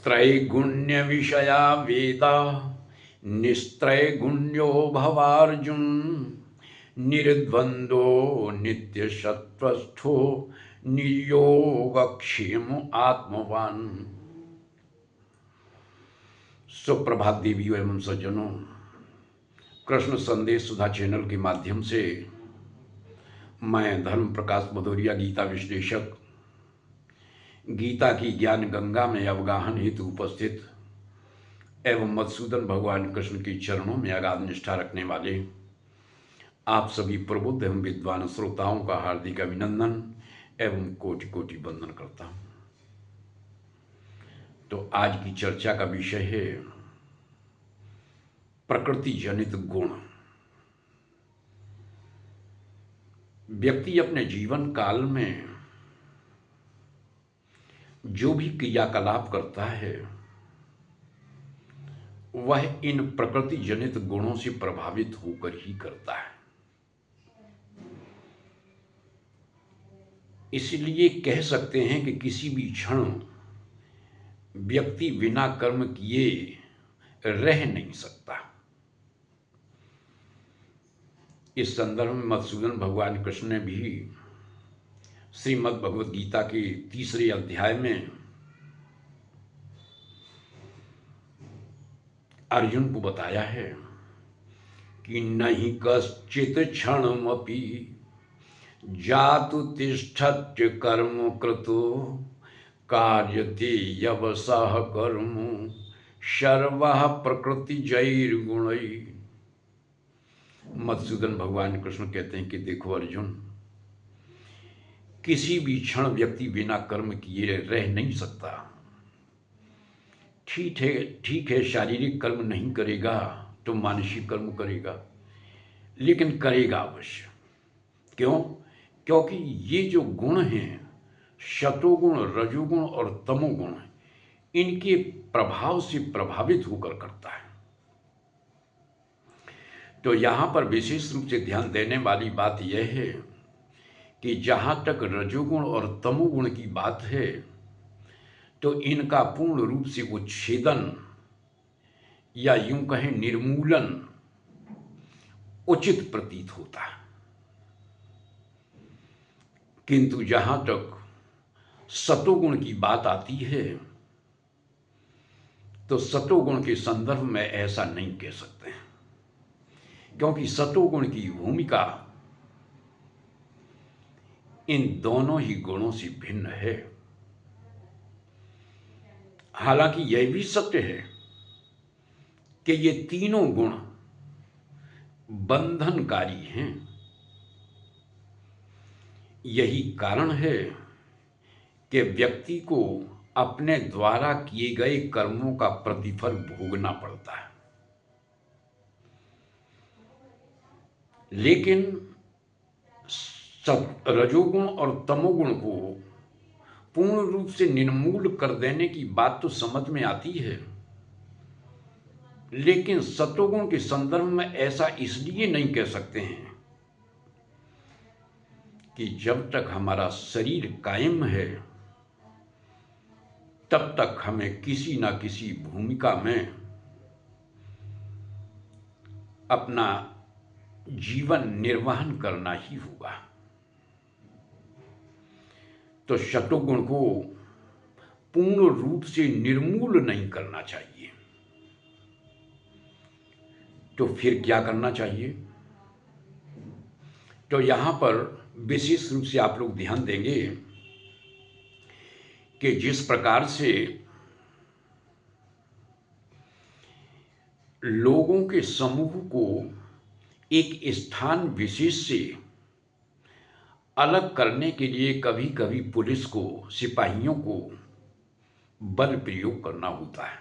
त्रैगुण्य विषया वेदा निस्त्रैगुण्यो भवार्जुन निर्द्वंद्वो नित्य सत्वस्थो निर्योगक्षेम आत्मवान। सुप्रभात देवियों एवं सज्जनों, कृष्ण संदेश सुधा चैनल के माध्यम से मैं धर्म प्रकाश भदौरिया गीता विश्लेषक गीता की ज्ञान गंगा में अवगाहन हेतु उपस्थित एवं मधुसूदन भगवान कृष्ण के चरणों में अगाध निष्ठा रखने वाले आप सभी प्रबुद्ध एवं विद्वान श्रोताओं का हार्दिक अभिनंदन एवं कोटि कोटि वंदन करता हूं। तो आज की चर्चा का विषय है प्रकृति जनित गुण। व्यक्ति अपने जीवन काल में जो भी क्रियाकलाप करता है वह इन प्रकृति जनित गुणों से प्रभावित होकर ही करता है। इसलिए कह सकते हैं कि किसी भी क्षण व्यक्ति बिना कर्म किए रह नहीं सकता। इस संदर्भ में मधुसूदन भगवान कृष्ण ने भी श्रीमद् भगवद गीता के 3 अध्याय में अर्जुन को बताया है कि नहीं कश्चित क्षणमपि जातु तिष्ठत्य कर्म कृतो कार्यते यवसः कर्म सर्वः प्रकृतिजैर्गुणैः। मधुसूदन भगवान कृष्ण कहते हैं कि देखो अर्जुन, किसी भी क्षण व्यक्ति बिना कर्म किए रह नहीं सकता। ठीक है, शारीरिक कर्म नहीं करेगा तो मानसिक कर्म करेगा, लेकिन करेगा अवश्य। क्यों? क्योंकि ये जो गुण हैं, सतोगुण, रजोगुण और तमोगुण, इनके प्रभाव से प्रभावित होकर करता है। तो यहां पर विशेष रूप से ध्यान देने वाली बात यह है कि जहां तक रजोगुण और तमोगुण की बात है तो इनका पूर्ण रूप से उच्छेदन या यूं कहें निर्मूलन उचित प्रतीत होता है। किंतु जहां तक सतोगुण की बात आती है तो सतोगुण के संदर्भ में ऐसा नहीं कह सकते हैं, क्योंकि सतोगुण की भूमिका इन दोनों ही गुणों से भिन्न है। हालांकि यह भी सत्य है कि ये तीनों गुण बंधनकारी हैं। यही कारण है कि व्यक्ति को अपने द्वारा किए गए कर्मों का प्रतिफल भोगना पड़ता है। लेकिन रजोगुण और तमोगुण को पूर्ण रूप से निर्मूल कर देने की बात तो समझ में आती है, लेकिन सतोगुण के संदर्भ में ऐसा इसलिए नहीं कह सकते हैं कि जब तक हमारा शरीर कायम है तब तक हमें किसी ना किसी भूमिका में अपना जीवन निर्वहन करना ही होगा। तो सतोगुण को पूर्ण रूप से निर्मूल नहीं करना चाहिए। तो फिर क्या करना चाहिए? तो यहां पर विशेष रूप से आप लोग ध्यान देंगे कि जिस प्रकार से लोगों के समूह को एक स्थान विशेष से अलग करने के लिए कभी कभी पुलिस को, सिपाहियों को बल प्रयोग करना होता है।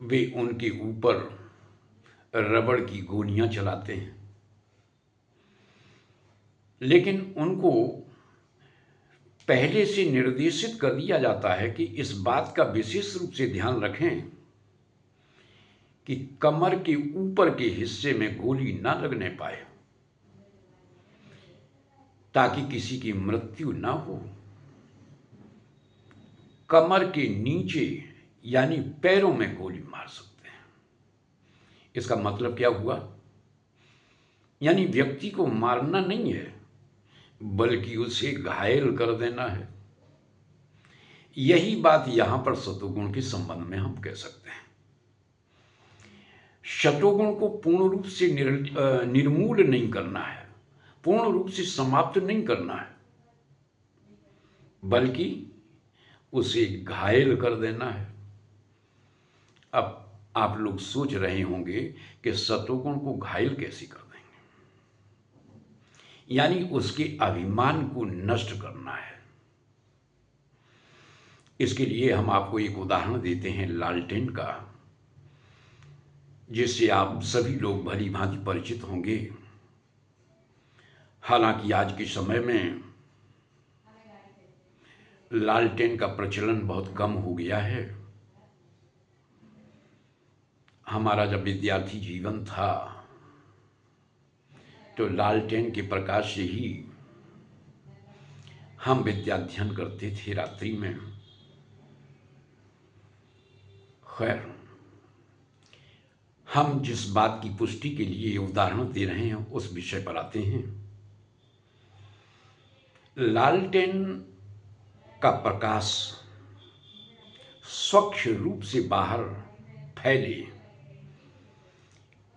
वे उनके ऊपर रबड़ की गोलियां चलाते हैं, लेकिन उनको पहले से निर्देशित कर दिया जाता है कि इस बात का विशेष रूप से ध्यान रखें कि कमर के ऊपर के हिस्से में गोली ना लगने पाए, ताकि किसी की मृत्यु ना हो। कमर के नीचे यानी पैरों में गोली मार सकते हैं। इसका मतलब क्या हुआ? यानी व्यक्ति को मारना नहीं है, बल्कि उसे घायल कर देना है। यही बात यहां पर सतोगुण के संबंध में हम कह सकते हैं। सतोगुण को पूर्ण रूप से निर्मूल नहीं करना है, पूर्ण रूप से समाप्त नहीं करना है, बल्कि उसे घायल कर देना है। अब आप लोग सोच रहे होंगे कि सतोगुण को घायल कैसे कर देंगे, यानी उसके अभिमान को नष्ट करना है। इसके लिए हम आपको एक उदाहरण देते हैं लालटेन का, जिससे आप सभी लोग भली भांति परिचित होंगे। हालांकि आज के समय में लालटेन का प्रचलन बहुत कम हो गया है। हमारा जब विद्यार्थी जीवन था तो लालटेन के प्रकाश से ही हम विद्याध्ययन करते थे रात्रि में। खैर, हम जिस बात की पुष्टि के लिए उदाहरण दे रहे हैं उस विषय पर आते हैं। लालटेन का प्रकाश स्वच्छ रूप से बाहर फैले,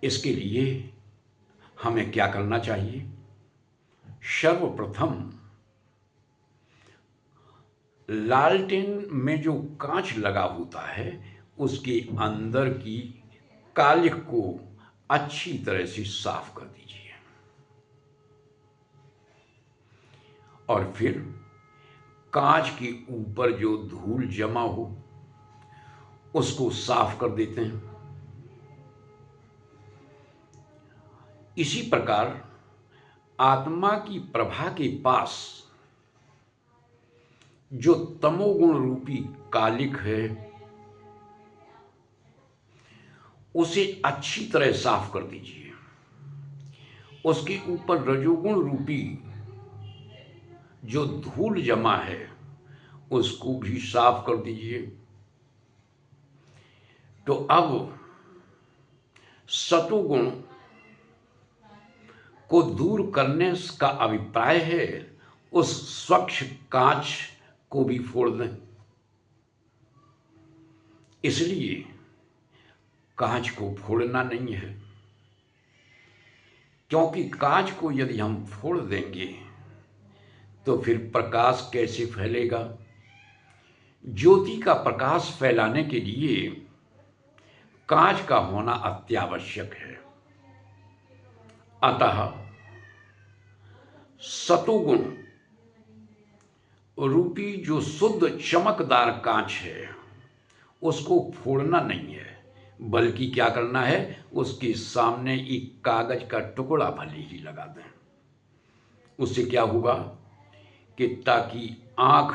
इसके लिए हमें क्या करना चाहिए? सर्वप्रथम लालटेन में जो कांच लगा होता है उसके अंदर की कालिख को अच्छी तरह से साफ कर दीजिए, और फिर कांच के ऊपर जो धूल जमा हो उसको साफ कर देते हैं। इसी प्रकार आत्मा की प्रभा के पास जो तमोगुण रूपी कालिख है उसे अच्छी तरह साफ कर दीजिए। उसके ऊपर रजोगुण रूपी जो धूल जमा है उसको भी साफ कर दीजिए। तो अब सतोगुण को दूर करने का अभिप्राय है उस स्वच्छ कांच को भी फोड़ दें। इसलिए कांच को फोड़ना नहीं है, क्योंकि कांच को यदि हम फोड़ देंगे तो फिर प्रकाश कैसे फैलेगा? ज्योति का प्रकाश फैलाने के लिए कांच का होना अत्यावश्यक है। अतः सतोगुण रूपी जो शुद्ध चमकदार कांच है उसको फोड़ना नहीं है, बल्कि क्या करना है? उसके सामने एक कागज का टुकड़ा भले ही लगा दें। उससे क्या होगा कि ताकि आंख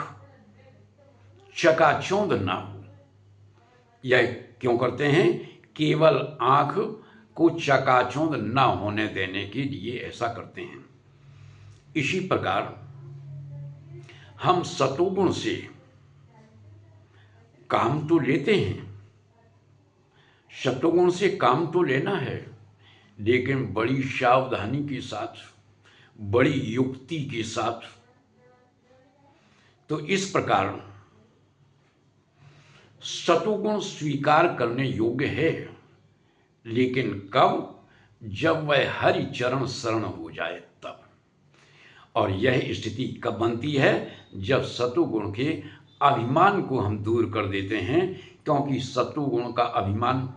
चकाचौंध ना हो। यह क्यों करते हैं? केवल आंख को चकाचौंध ना होने देने के लिए ऐसा करते हैं। इसी प्रकार हम सतोगुण से काम तो लेते हैं, सतोगुण से काम तो लेना है, लेकिन बड़ी सावधानी के साथ, बड़ी युक्ति के साथ। तो इस प्रकार सतोगुण स्वीकार करने योग्य है, लेकिन कब? जब वह हरि चरण शरण हो जाए तब। और यह स्थिति कब बनती है? जब सतोगुण के अभिमान को हम दूर कर देते हैं, क्योंकि सतोगुण का अभिमान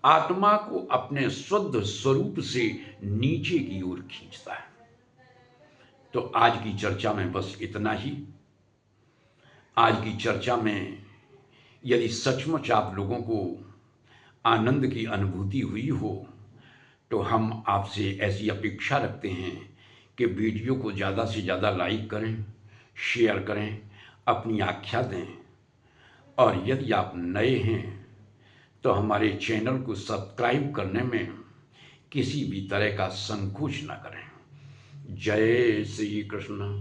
आत्मा को अपने शुद्ध स्वरूप से नीचे की ओर खींचता है। तो आज की चर्चा में बस इतना ही। आज की चर्चा में यदि सचमुच आप लोगों को आनंद की अनुभूति हुई हो तो हम आपसे ऐसी अपेक्षा रखते हैं कि वीडियो को ज़्यादा से ज़्यादा लाइक करें, शेयर करें, अपनी आख्या दें, और यदि आप नए हैं तो हमारे चैनल को सब्सक्राइब करने में किसी भी तरह का संकोच न करें। जय श्री कृष्ण।